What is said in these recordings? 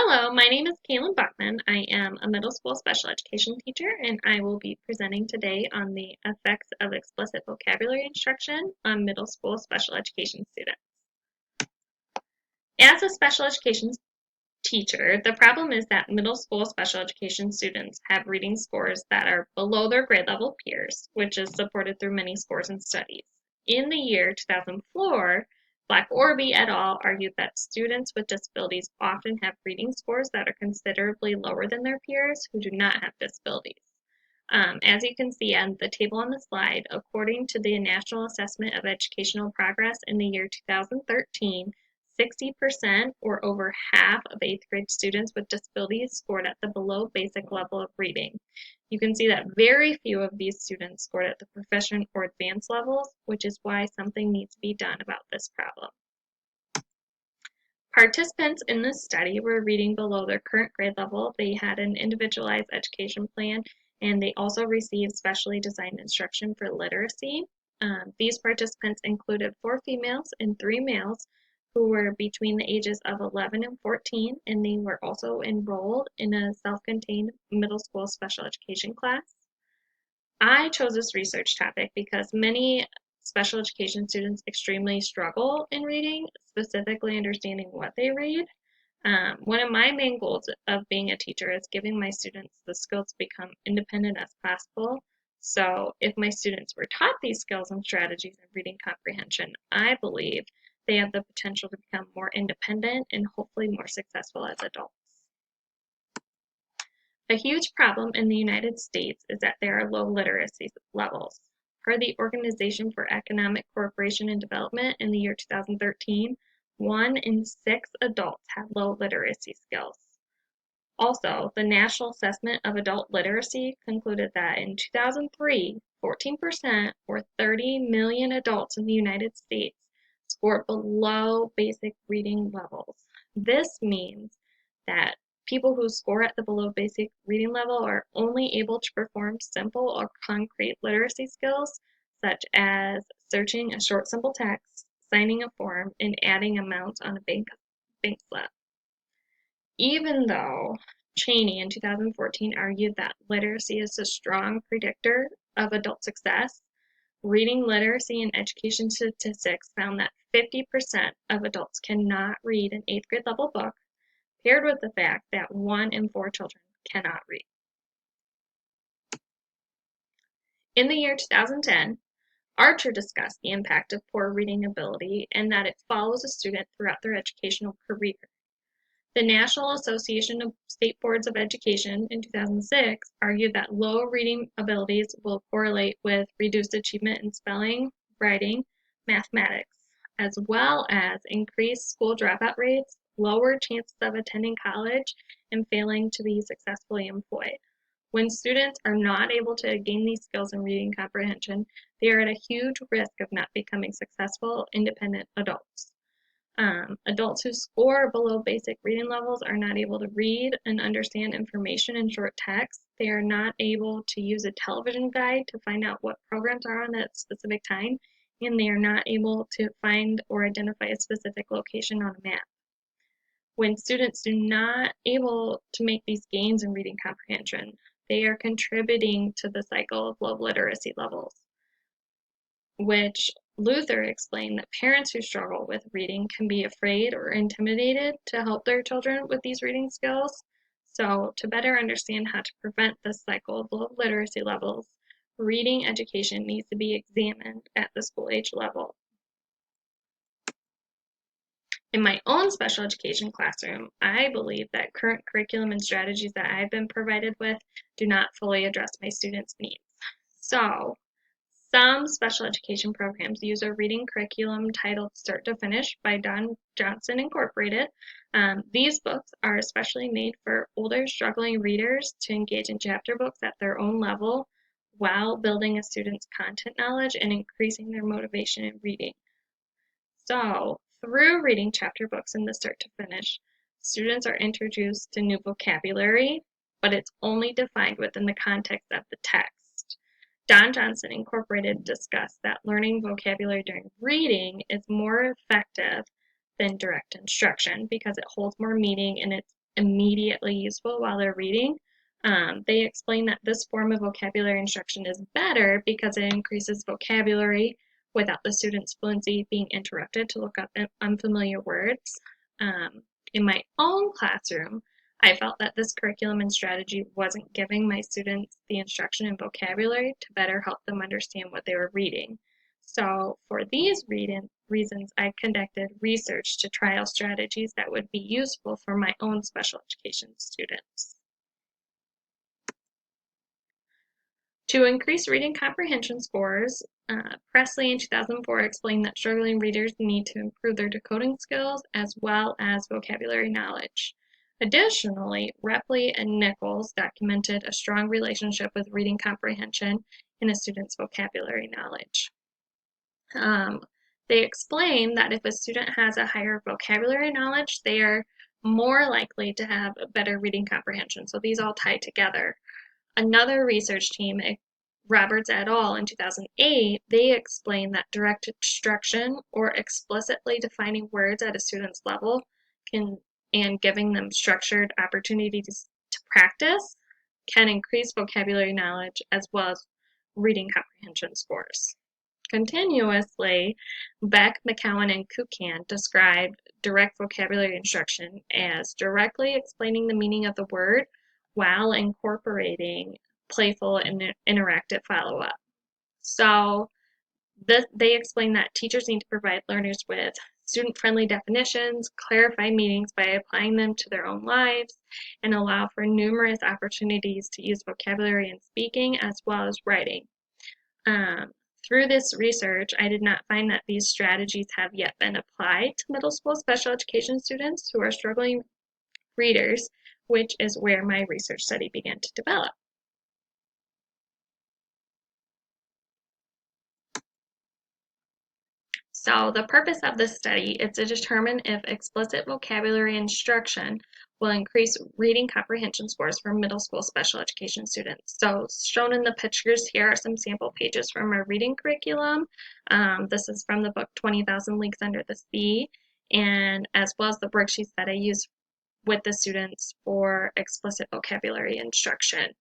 Hello, my name is Kaylin Buckman. I am a middle school special education teacher, and I will be presenting today on the effects of explicit vocabulary instruction on middle school special education students. As a special education teacher, the problem is that middle school special education students have reading scores that are below their grade level peers, which is supported through many scores and studies. In the year 2004, Black Orby et al. Argued that students with disabilities often have reading scores that are considerably lower than their peers who do not have disabilities. As you can see on the table on the slide, according to the National Assessment of Educational Progress in the year 2013, 60% or over half of 8th grade students with disabilities scored at the below basic level of reading. You can see that very few of these students scored at the proficient or advanced levels, which is why something needs to be done about this problem. Participants in this study were reading below their current grade level. They had an individualized education plan, and they also received specially designed instruction for literacy. These participants included 4 females and 3 males who were between the ages of 11 and 14, and they were also enrolled in a self-contained middle school special education class. I chose this research topic because many special education students extremely struggle in reading, specifically understanding what they read. One of my main goals of being a teacher is giving my students the skills to become independent as possible. So if my students were taught these skills and strategies in reading comprehension, I believe they have the potential to become more independent and hopefully more successful as adults. A huge problem in the United States is that there are low literacy levels. Per the Organization for Economic Cooperation and Development in the year 2013, 1 in 6 adults have low literacy skills. Also, the National Assessment of Adult Literacy concluded that in 2003, 14% or 30 million adults in the United States scored below basic reading levels. This means that people who score at the below basic reading level are only able to perform simple or concrete literacy skills, such as searching a short simple text, signing a form, and adding amounts on a bank slip. Even though Cheney in 2014 argued that literacy is a strong predictor of adult success, reading literacy and education statistics found that 50% of adults cannot read an 8th grade level book, paired with the fact that 1 in 4 children cannot read. In the year 2010, Archer discussed the impact of poor reading ability and that it follows a student throughout their educational career. The National Association of State Boards of Education in 2006 argued that low reading abilities will correlate with reduced achievement in spelling, writing, mathematics, as well as increased school dropout rates, lower chances of attending college, and failing to be successfully employed. When students are not able to gain these skills in reading comprehension, they are at a huge risk of not becoming successful, independent adults. Adults who score below basic reading levels are not able to read and understand information in short text. They are not able to use a television guide to find out what programs are on at a specific time, and they are not able to find or identify a specific location on a map. When students are not able to make these gains in reading comprehension, they are contributing to the cycle of low literacy levels, which Luther explained that parents who struggle with reading can be afraid or intimidated to help their children with these reading skills. So, to better understand how to prevent this cycle of low literacy levels, reading education needs to be examined at the school age level. In my own special education classroom, I believe that current curriculum and strategies that I've been provided with do not fully address my students' needs. So, some special education programs use a reading curriculum titled Start to Finish by Don Johnson Incorporated. These books are especially made for older, struggling readers to engage in chapter books at their own level while building a student's content knowledge and increasing their motivation in reading. So, through reading chapter books in the Start to Finish, students are introduced to new vocabulary, but it's only defined within the context of the text. Don Johnson Incorporated discussed that learning vocabulary during reading is more effective than direct instruction because it holds more meaning and it's immediately useful while they're reading. They explain that this form of vocabulary instruction is better because it increases vocabulary without the student's fluency being interrupted to look up unfamiliar words. In my own classroom, I felt that this curriculum and strategy wasn't giving my students the instruction and vocabulary to better help them understand what they were reading. So for these reasons, I conducted research to trial strategies that would be useful for my own special education students. To increase reading comprehension scores, Presley in 2004 explained that struggling readers need to improve their decoding skills as well as vocabulary knowledge. Additionally, Repley and Nichols documented a strong relationship with reading comprehension in a student's vocabulary knowledge. They explain that if a student has a higher vocabulary knowledge, they are more likely to have a better reading comprehension. So these all tie together. Another research team, Roberts et al. In 2008, they explained that direct instruction or explicitly defining words at a student's level and giving them structured opportunities to practice can increase vocabulary knowledge as well as reading comprehension scores. Continuously, Beck, McCowan, and Kukan described direct vocabulary instruction as directly explaining the meaning of the word while incorporating playful and interactive follow-up. So they explain that teachers need to provide learners with student-friendly definitions, clarify meanings by applying them to their own lives, and allow for numerous opportunities to use vocabulary in speaking as well as writing. Through this research, I did not find that these strategies have yet been applied to middle school special education students who are struggling readers, which is where my research study began to develop. So the purpose of this study is to determine if explicit vocabulary instruction will increase reading comprehension scores for middle school special education students. So shown in the pictures here are some sample pages from our reading curriculum. This is from the book 20,000 Leagues Under the Sea, and as well as the worksheets that I use with the students for explicit vocabulary instruction.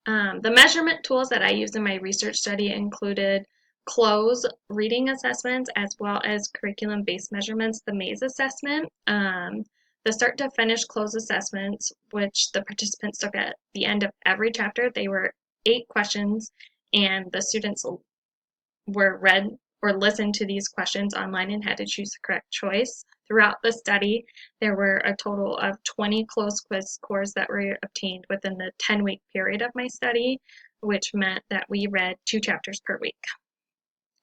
The measurement tools that I used in my research study included close reading assessments as well as curriculum-based measurements, the MAISE assessment, the start to finish close assessments, which the participants took at the end of every chapter. They were 8 questions, and the students were read or listened to these questions online and had to choose the correct choice. Throughout the study, there were a total of 20 closed quiz scores that were obtained within the 10-week period of my study, which meant that we read 2 chapters per week.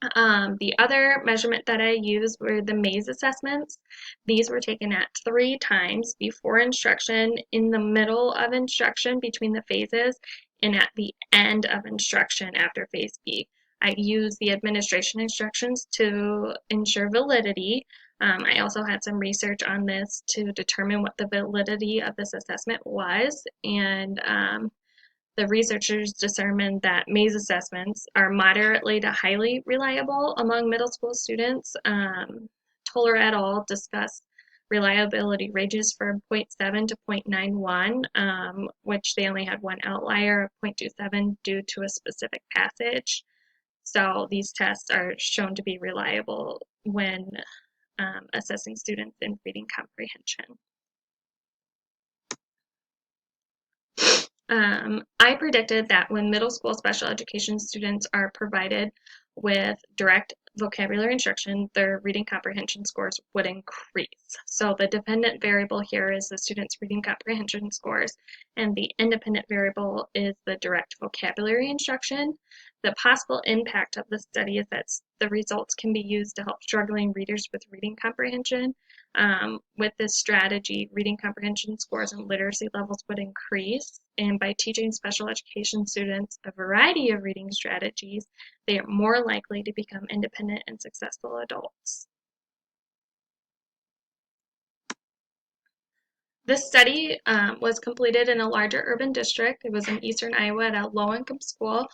The other measurement that I used were the MAISE assessments. These were taken at 3 times before instruction, in the middle of instruction between the phases, and at the end of instruction after phase B. I used the administration instructions to ensure validity. I also had some research on this to determine what the validity of this assessment was, and the researchers determined that MAISE assessments are moderately to highly reliable among middle school students. Toller et al. Discussed reliability ranges from 0.7 to 0.91, which they only had one outlier of 0.27 due to a specific passage. So these tests are shown to be reliable when assessing students in reading comprehension. I predicted that when middle school special education students are provided with direct vocabulary instruction, their reading comprehension scores would increase. So the dependent variable here is the student's reading comprehension scores, and the independent variable is the direct vocabulary instruction. The possible impact of the study is that the results can be used to help struggling readers with reading comprehension. With this strategy, reading comprehension scores and literacy levels would increase, and by teaching special education students a variety of reading strategies, they are more likely to become independent and successful adults. This study was completed in a larger urban district. It was in eastern Iowa at a low-income school.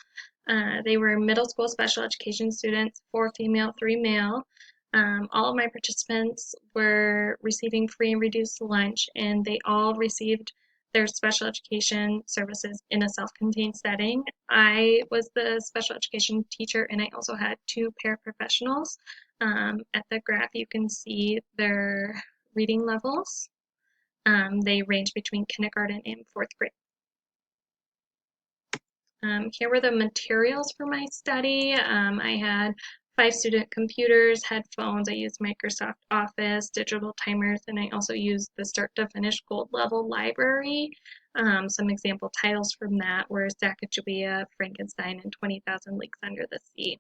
They were middle school special education students, 4 female, 3 male. All of my participants were receiving free and reduced lunch, and they all received their special education services in a self-contained setting. I was the special education teacher, and I also had two paraprofessionals. At the graph, you can see their reading levels. They range between kindergarten and fourth grade. Here were the materials for my study. I had 5 student computers, headphones, I used Microsoft Office, digital timers, and I also used the Start to Finish Gold Level Library. Some example titles from that were Sacagawea, Frankenstein, and 20,000 Leagues Under the Sea.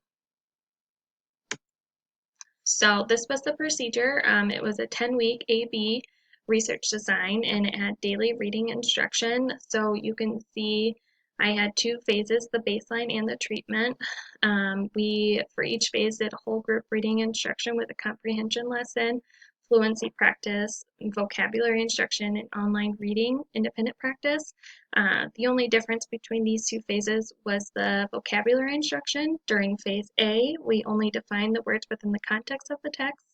So this was the procedure. It was a 10-week AB research design, and it had daily reading instruction. So you can see I had 2 phases, the baseline and the treatment. We, for each phase, did whole group reading instruction with a comprehension lesson, fluency practice, vocabulary instruction, and online reading independent practice. The only difference between these 2 phases was the vocabulary instruction. During phase A, we only defined the words within the context of the text,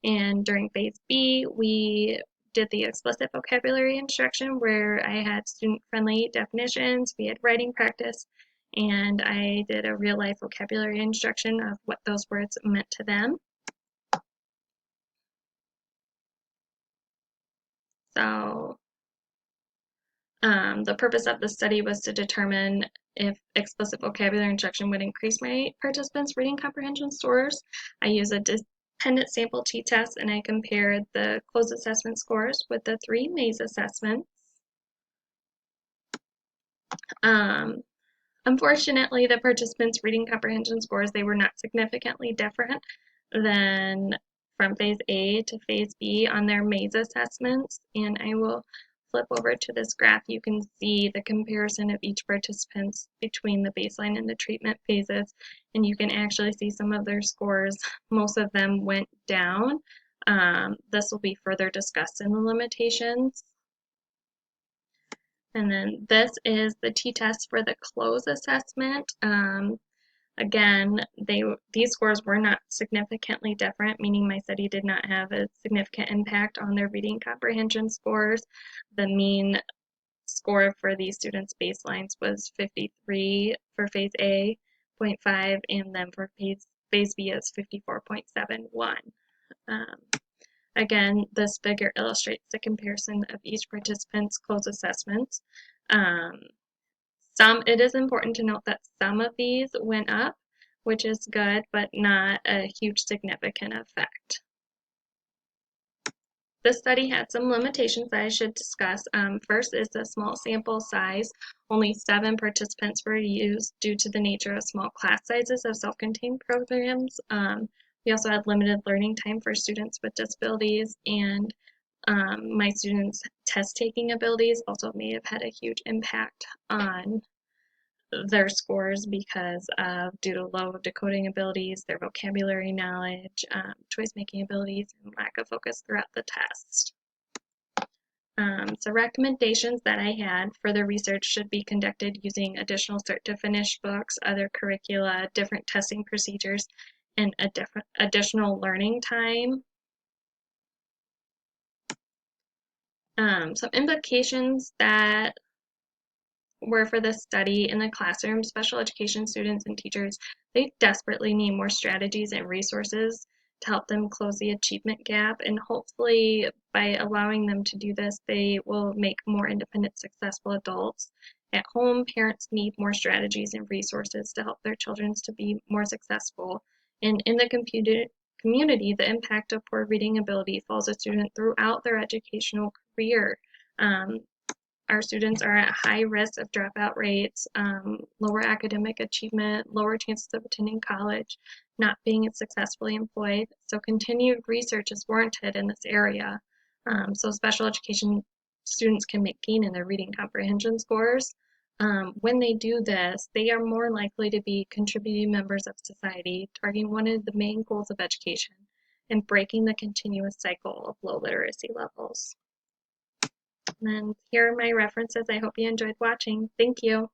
and during phase B, we did the explicit vocabulary instruction where I had student-friendly definitions, we had writing practice, and I did a real-life vocabulary instruction of what those words meant to them. So the purpose of the study was to determine if explicit vocabulary instruction would increase my participants' reading comprehension scores. I used a dependent sample t-test, and I compared the closed assessment scores with the 3 maze assessments. Unfortunately, the participants' reading comprehension scores, they were not significantly different than from phase A to phase B on their maze assessments, and I will flip over to this graph. You can see the comparison of each participant between the baseline and the treatment phases, and you can actually see some of their scores. Most of them went down. This will be further discussed in the limitations. And then this is the t-test for the close assessment. Again, these scores were not significantly different, meaning my study did not have a significant impact on their reading comprehension scores. The mean score for these students' baselines was 53 for phase A, 0.5, and then for phase B is 54.71. Again, this figure illustrates the comparison of each participant's closed assessments. It is important to note that some of these went up, which is good, but not a huge significant effect. This study had some limitations that I should discuss. First is the small sample size. Only 7 participants were used due to the nature of small class sizes of self-contained programs. We also had limited learning time for students with disabilities, and my students' test-taking abilities also may have had a huge impact on their scores because of due to low decoding abilities, their vocabulary knowledge, choice-making abilities, and lack of focus throughout the test. So recommendations that I had for the research should be conducted using additional Start to Finish books, other curricula, different testing procedures, and additional learning time. Some implications that were for this study in the classroom, special education students and teachers, they desperately need more strategies and resources to help them close the achievement gap, and hopefully by allowing them to do this, they will make more independent, successful adults. At home, parents need more strategies and resources to help their children to be more successful. And in the community, the impact of poor reading ability follows a student throughout their educational career. Our students are at high risk of dropout rates, lower academic achievement, lower chances of attending college, not being successfully employed. So continued research is warranted in this area. So special education students can maintain in their reading comprehension scores. When they do this, they are more likely to be contributing members of society, targeting one of the main goals of education, and breaking the continuous cycle of low literacy levels. And here are my references. I hope you enjoyed watching. Thank you.